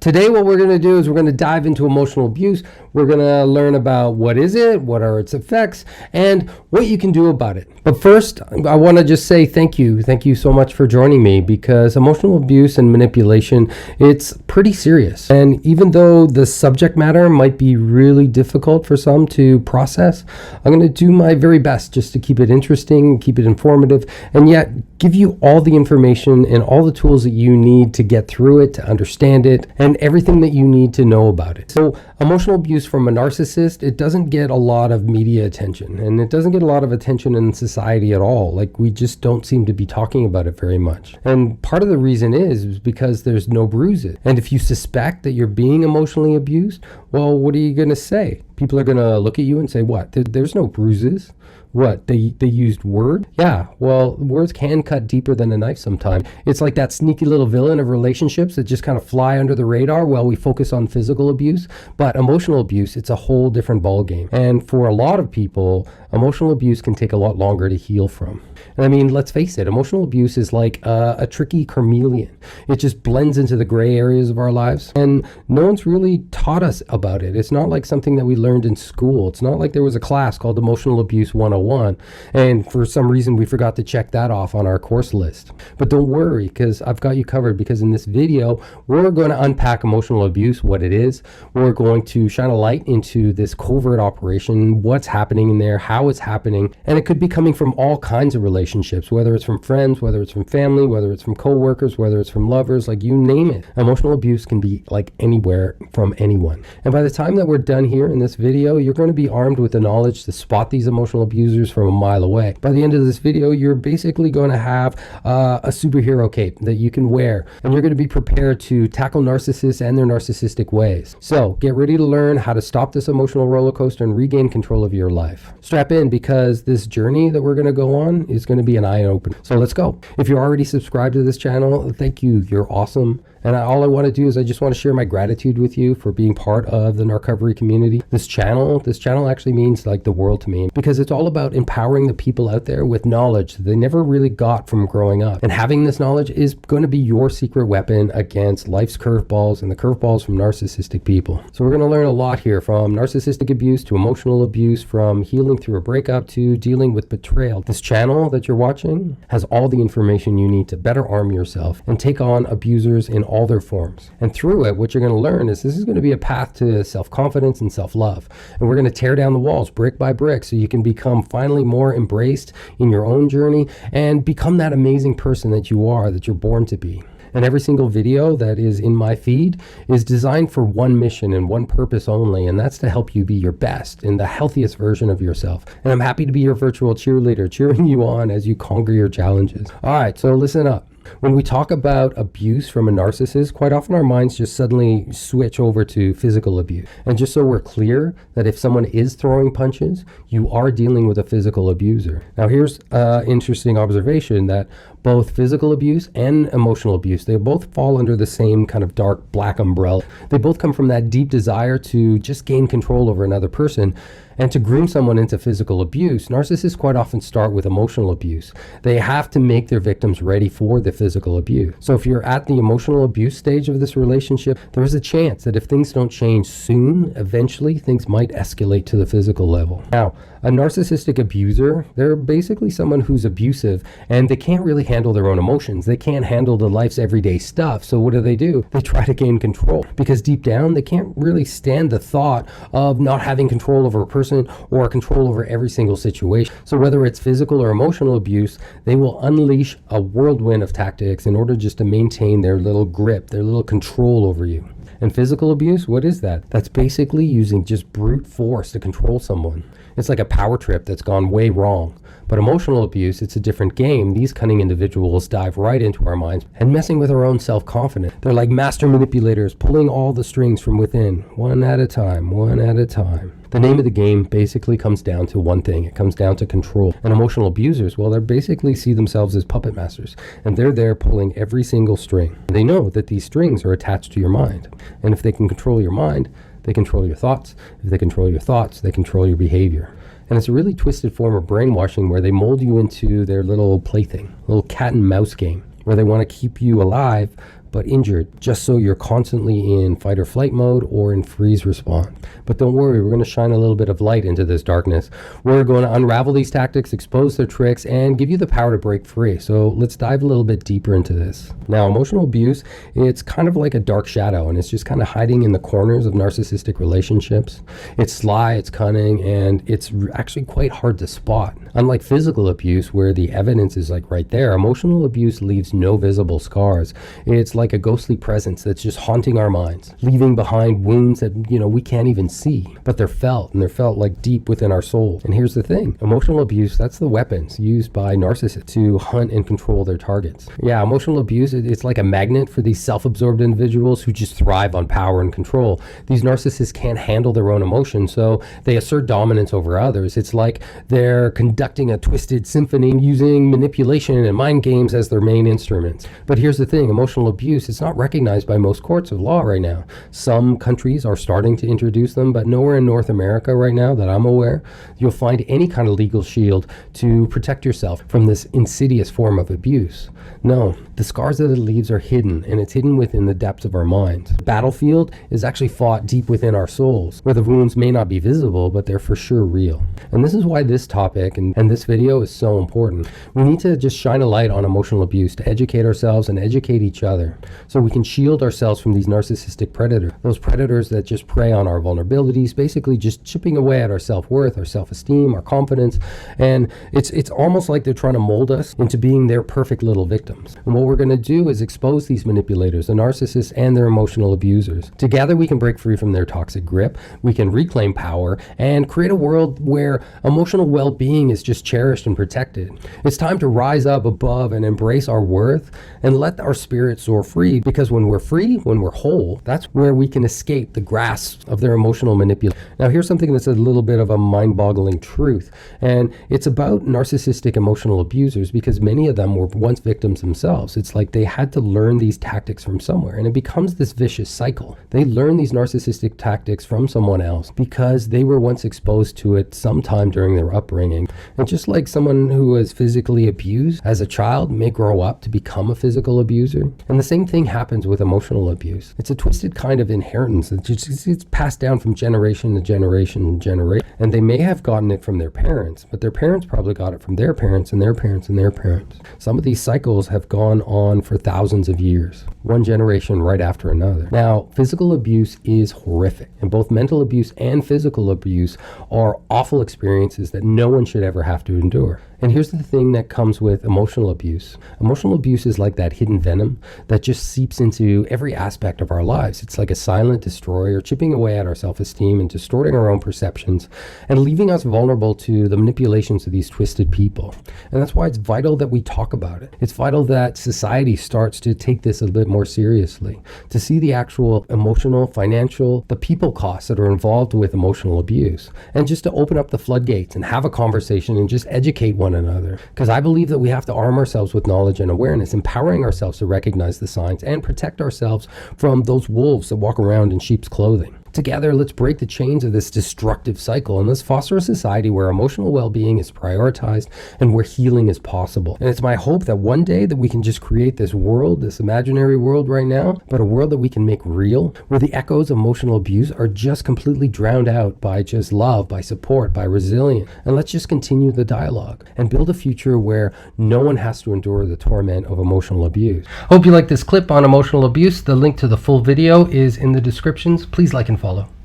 Today what we're going to do is we're going to dive into emotional abuse. We're going to learn about what is it, what are its effects, and what you can do about it. But first, I want to just say thank you. Thank you so much for joining me, because emotional abuse and manipulation, it's pretty serious. And even though the subject matter might be really difficult for some to process, I'm going to do my very best just to keep it interesting, keep it informative, and yet give you all the information and all the tools that you need to get through it, to understand it, and everything that you need to know about it. So emotional abuse from a narcissist, it doesn't get a lot of media attention, and it doesn't get a lot of attention in society at all. Like, we just don't seem to be talking about it very much. And part of the reason is because there's no bruises. And if you suspect that you're being emotionally abused, well, what are you going to say? People are going to look at you and say, what? There's no bruises. What, they used word? Yeah, well, words can cut deeper than a knife sometimes. It's like that sneaky little villain of relationships that just kind of fly under the radar while we focus on physical abuse. But emotional abuse, it's a whole different ballgame. And for a lot of people, emotional abuse can take a lot longer to heal from. And I mean, let's face it, emotional abuse is like a tricky chameleon. It just blends into the gray areas of our lives, and no one's really taught us about it. It's not like something that we learned in school. It's not like there was a class called Emotional Abuse 101, and for some reason we forgot to check that off on our course list. But don't worry, because I've got you covered, because in this video, we're going to unpack emotional abuse, what it is. We're going to shine a light into this covert operation, what's happening in there, how it's happening, and it could be coming from all kinds of relationships, whether it's from friends, whether it's from family, whether it's from coworkers, whether it's from lovers, like you name it. Emotional abuse can be like anywhere from anyone. And by the time that we're done here in this video, you're going to be armed with the knowledge to spot these emotional abusers from a mile away. By the end of this video, you're basically going to have a superhero cape that you can wear, and you're going to be prepared to tackle narcissists and their narcissistic ways. So get ready to learn how to stop this emotional roller coaster and regain control of your life. Strap in, because this journey that we're going to go on is going to be an eye-opener. So let's go. If you're already subscribed to this channel, thank you. You're awesome. And all I want to do is I just want to share my gratitude with you for being part of the Narcovery community. This channel actually means like the world to me, because it's all about empowering the people out there with knowledge that they never really got from growing up. And having this knowledge is going to be your secret weapon against life's curveballs and the curveballs from narcissistic people. So we're going to learn a lot here, from narcissistic abuse to emotional abuse, from healing through a breakup to dealing with betrayal. This channel that you're watching has all the information you need to better arm yourself and take on abusers in all their forms. And through it, what you're going to learn is this is going to be a path to self-confidence and self-love. And we're going to tear down the walls brick by brick so you can become finally more embraced in your own journey and become that amazing person that you are, that you're born to be. And every single video that is in my feed is designed for one mission and one purpose only, and that's to help you be your best and the healthiest version of yourself. And I'm happy to be your virtual cheerleader, cheering you on as you conquer your challenges. All right, so listen up. When we talk about abuse from a narcissist, quite often our minds just suddenly switch over to physical abuse. And just so we're clear that if someone is throwing punches, you are dealing with a physical abuser. Now here's an interesting observation, that both physical abuse and emotional abuse, they both fall under the same kind of dark black umbrella. They both come from that deep desire to just gain control over another person. And to groom someone into physical abuse, narcissists quite often start with emotional abuse. They have to make their victims ready for the physical abuse. So if you're at the emotional abuse stage of this relationship, there is a chance that if things don't change soon, eventually things might escalate to the physical level. Now, a narcissistic abuser, they're basically someone who's abusive, and they can't really handle their own emotions. They can't handle the life's everyday stuff. So what do? They try to gain control, because deep down, they can't really stand the thought of not having control over a person or control over every single situation. So whether it's physical or emotional abuse, they will unleash a whirlwind of tactics in order just to maintain their little grip, their little control over you. And physical abuse, what is that? That's basically using just brute force to control someone. It's like a power trip that's gone way wrong. But emotional abuse, it's a different game. These cunning individuals dive right into our minds and messing with our own self-confidence. They're like master manipulators, pulling all the strings from within, one at a time, one at a time. The name of the game basically comes down to one thing. It comes down to control. And emotional abusers, well, they basically see themselves as puppet masters, and they're there pulling every single string. They know that these strings are attached to your mind. And if they can control your mind, they control your thoughts. If they control your thoughts, they control your behavior. And it's a really twisted form of brainwashing where they mold you into their little plaything, little cat and mouse game, where they want to keep you alive, but injured, just so you're constantly in fight or flight mode or in freeze response. But don't worry, we're going to shine a little bit of light into this darkness. We're going to unravel these tactics, expose their tricks, and give you the power to break free. So let's dive a little bit deeper into this. Now, emotional abuse, it's kind of like a dark shadow, and it's just kind of hiding in the corners of narcissistic relationships. It's sly, it's cunning, and it's actually quite hard to spot. Unlike physical abuse, where the evidence is like right there, emotional abuse leaves no visible scars. It's like a ghostly presence that's just haunting our minds, leaving behind wounds that, we can't even see, but they're felt, and they're felt like deep within our soul. And here's the thing, emotional abuse, that's the weapons used by narcissists to hunt and control their targets. Yeah, emotional abuse, it's like a magnet for these self-absorbed individuals who just thrive on power and control. These narcissists can't handle their own emotions, so they assert dominance over others. It's like they're conducting a twisted symphony using manipulation and mind games as their main instruments. But here's the thing, emotional abuse, it's not recognized by most courts of law right now. Some countries are starting to introduce them, but nowhere in North America right now that I'm aware, you'll find any kind of legal shield to protect yourself from this insidious form of abuse. No, the scars that it leaves are hidden, and it's hidden within the depths of our minds. The battlefield is actually fought deep within our souls, where the wounds may not be visible, but they're for sure real. And this is why this topic and this video is so important. We need to just shine a light on emotional abuse to educate ourselves and educate each other, so we can shield ourselves from these narcissistic predators, those predators that just prey on our vulnerabilities, basically just chipping away at our self-worth, our self-esteem, our confidence. And it's almost like they're trying to mold us into being their perfect little victims. And what we're going to do is expose these manipulators, the narcissists and their emotional abusers. Together we can break free from their toxic grip, we can reclaim power, and create a world where emotional well-being is just cherished and protected. It's time to rise up above and embrace our worth and let our spirit soar free, because when we're free, when we're whole, that's where we can escape the grasp of their emotional manipulation. Now here's something that's a little bit of a mind-boggling truth, and it's about narcissistic emotional abusers, because many of them were once victims themselves. It's like they had to learn these tactics from somewhere, and it becomes this vicious cycle. They learn these narcissistic tactics from someone else because they were once exposed to it sometime during their upbringing. And just like someone who was physically abused as a child may grow up to become a physical abuser, and the same thing happens with emotional abuse. It's a twisted kind of inheritance. It's passed down from generation to generation to generation, and they may have gotten it from their parents, but their parents probably got it from their parents and their parents and their parents. Some of these cycles have gone on for thousands of years, one generation right after another. Now, physical abuse is horrific, and both mental abuse and physical abuse are awful experiences that no one should ever have to endure. And here's the thing that comes with emotional abuse. Emotional abuse is like that hidden venom that just seeps into every aspect of our lives. It's like a silent destroyer, chipping away at our self-esteem and distorting our own perceptions and leaving us vulnerable to the manipulations of these twisted people. And that's why it's vital that we talk about it. It's vital that society starts to take this a bit more seriously, to see the actual emotional, financial, the people costs that are involved with emotional abuse, and just to open up the floodgates and have a conversation and just educate one another. Because I believe that we have to arm ourselves with knowledge and awareness, empowering ourselves to recognize the signs and protect ourselves from those wolves that walk around in sheep's clothing. Together, let's break the chains of this destructive cycle, and let's foster a society where emotional well-being is prioritized and where healing is possible. And it's my hope that one day that we can just create this world, this imaginary world right now, but a world that we can make real, where the echoes of emotional abuse are just completely drowned out by just love, by support, by resilience. And let's just continue the dialogue and build a future where no one has to endure the torment of emotional abuse. Hope you like this clip on emotional abuse. The link to the full video is in the descriptions. Please like and follow.